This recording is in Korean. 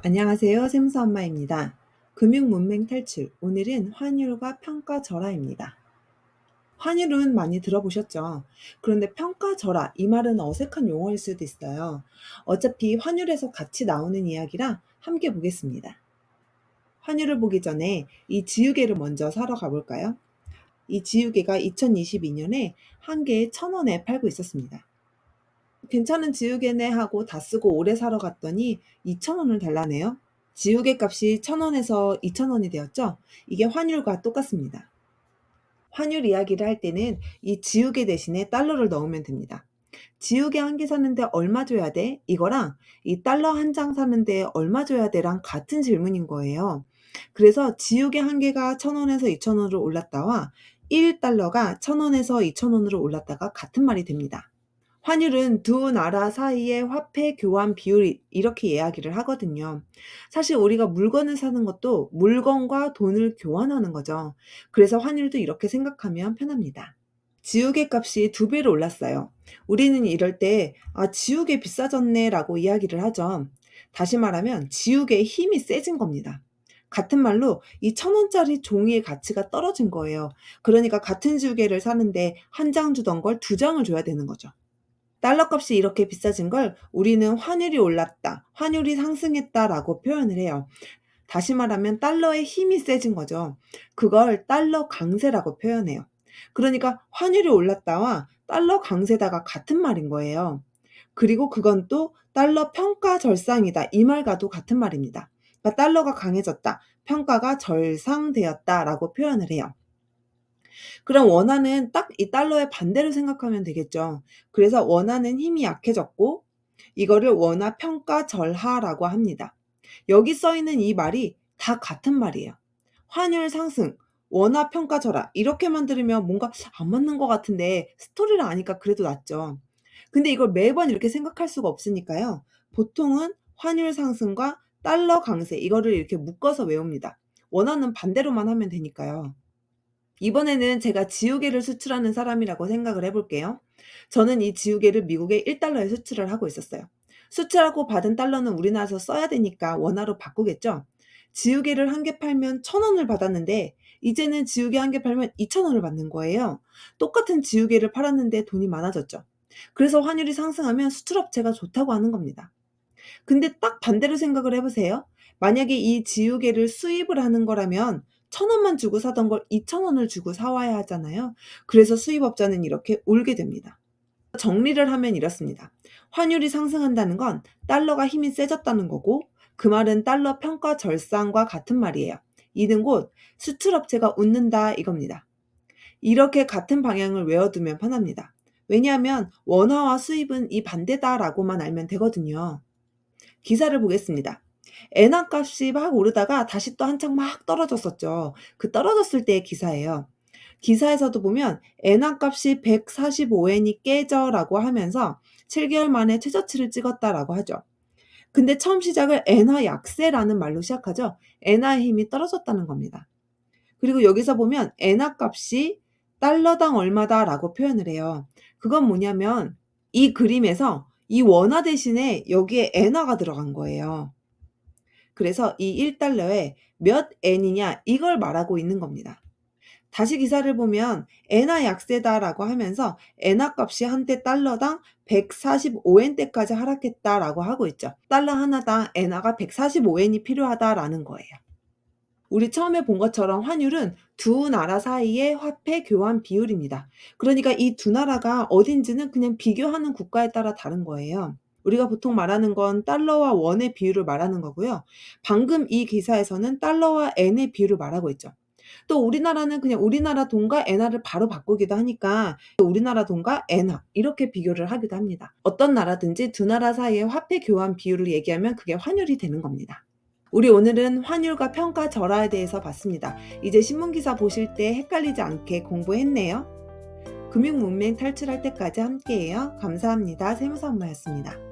안녕하세요. 샘수 엄마입니다. 금융 문맹 탈출. 오늘은 환율과 평가절하입니다. 환율은 많이 들어보셨죠? 그런데 평가절하, 이 말은 어색한 용어일 수도 있어요. 어차피 환율에서 같이 나오는 이야기라 함께 보겠습니다. 환율을 보기 전에 이 지우개를 먼저 사러 가볼까요? 이 지우개가 2022년에 한 개에 1,000원에 팔고 있었습니다. 괜찮은 지우개네 하고 다 쓰고 오래 사러 갔더니 2,000원을 달라네요. 지우개 값이 1,000원에서 2,000원이 되었죠? 이게 환율과 똑같습니다. 환율 이야기를 할 때는 이 지우개 대신에 달러를 넣으면 됩니다. 지우개 한 개 사는데 얼마 줘야 돼? 이거랑 이 달러 한 장 사는데 얼마 줘야 돼랑 같은 질문인 거예요. 그래서 지우개 한 개가 1,000원에서 2,000원으로 올랐다와 1달러가 1,000원에서 2,000원으로 올랐다가 같은 말이 됩니다. 환율은 두 나라 사이의 화폐 교환 비율 이렇게 이야기를 하거든요. 사실 우리가 물건을 사는 것도 물건과 돈을 교환하는 거죠. 그래서 환율도 이렇게 생각하면 편합니다. 지우개 값이 2배로 올랐어요. 우리는 이럴 때 지우개 비싸졌네라고 이야기를 하죠. 다시 말하면 지우개의 힘이 세진 겁니다. 같은 말로 이 1,000원짜리 종이의 가치가 떨어진 거예요. 그러니까 같은 지우개를 사는데 한 장 주던 걸 2장을 줘야 되는 거죠. 달러 값이 이렇게 비싸진 걸 우리는 환율이 올랐다, 환율이 상승했다라고 표현을 해요. 다시 말하면 달러의 힘이 세진 거죠. 그걸 달러 강세라고 표현해요. 그러니까 환율이 올랐다와 달러 강세다가 같은 말인 거예요. 그리고 그건 또 달러 평가 절상이다, 이 말과도 같은 말입니다. 그러니까 달러가 강해졌다, 평가가 절상되었다라고 표현을 해요. 그럼 원화는 딱 이 달러의 반대로 생각하면 되겠죠. 그래서 원화는 힘이 약해졌고 이거를 원화 평가 절하라고 합니다. 여기 써 있는 이 말이 다 같은 말이에요. 환율 상승, 원화 평가 절하, 이렇게만 들으면 뭔가 안 맞는 것 같은데 스토리를 아니까 그래도 낫죠. 근데 이걸 매번 이렇게 생각할 수가 없으니까요. 보통은 환율 상승과 달러 강세, 이거를 이렇게 묶어서 외웁니다. 원화는 반대로만 하면 되니까요. 이번에는 제가 지우개를 수출하는 사람이라고 생각을 해 볼게요. 저는 이 지우개를 미국에 1달러에 수출을 하고 있었어요. 수출하고 받은 달러는 우리나라에서 써야 되니까 원화로 바꾸겠죠. 지우개를 한 개 팔면 1,000원을 받았는데 이제는 지우개 한 개 팔면 2,000원을 받는 거예요. 똑같은 지우개를 팔았는데 돈이 많아졌죠. 그래서 환율이 상승하면 수출업체가 좋다고 하는 겁니다. 근데 딱 반대로 생각을 해 보세요. 만약에 이 지우개를 수입을 하는 거라면 1,000원만 주고 사던 걸 2,000원을 주고 사 와야 하잖아요. 그래서 수입업자는 이렇게 울게 됩니다. 정리를 하면 이렇습니다. 환율이 상승한다는 건 달러가 힘이 세졌다는 거고, 그 말은 달러 평가 절상과 같은 말이에요. 이는 곧 수출업체가 웃는다, 이겁니다. 이렇게 같은 방향을 외워두면 편합니다. 왜냐하면 원화와 수입은 이 반대다라고만 알면 되거든요. 기사를 보겠습니다. 엔화 값이 막 오르다가 다시 또 한창 막 떨어졌었죠. 그 떨어졌을 때의 기사예요. 기사에서도 보면 엔화 값이 145엔이 깨져라고 하면서 7개월 만에 최저치를 찍었다라고 하죠. 근데 처음 시작을 엔화 약세라는 말로 시작하죠. 엔화의 힘이 떨어졌다는 겁니다. 그리고 여기서 보면 엔화 값이 달러당 얼마다라고 표현을 해요. 그건 뭐냐면 이 그림에서 이 원화 대신에 여기에 엔화가 들어간 거예요. 그래서 이 1달러에 몇 엔이냐 이걸 말하고 있는 겁니다. 다시 기사를 보면 엔화 약세다라고 하면서 엔화 값이 한때 달러당 145엔대까지 하락했다라고 하고 있죠. 달러 하나당 엔화가 145엔이 필요하다라는 거예요. 우리 처음에 본 것처럼 환율은 두 나라 사이의 화폐 교환 비율입니다. 그러니까 이 두 나라가 어딘지는 그냥 비교하는 국가에 따라 다른 거예요. 우리가 보통 말하는 건 달러와 원의 비율을 말하는 거고요. 방금 이 기사에서는 달러와 엔의 비율을 말하고 있죠. 또 우리나라는 그냥 우리나라 돈과 엔화를 바로 바꾸기도 하니까 우리나라 돈과 엔화 이렇게 비교를 하기도 합니다. 어떤 나라든지 두 나라 사이의 화폐 교환 비율을 얘기하면 그게 환율이 되는 겁니다. 우리 오늘은 환율과 평가 절하에 대해서 봤습니다. 이제 신문기사 보실 때 헷갈리지 않게 공부했네요. 금융문맹 탈출할 때까지 함께해요. 감사합니다. 세무사 엄마였습니다.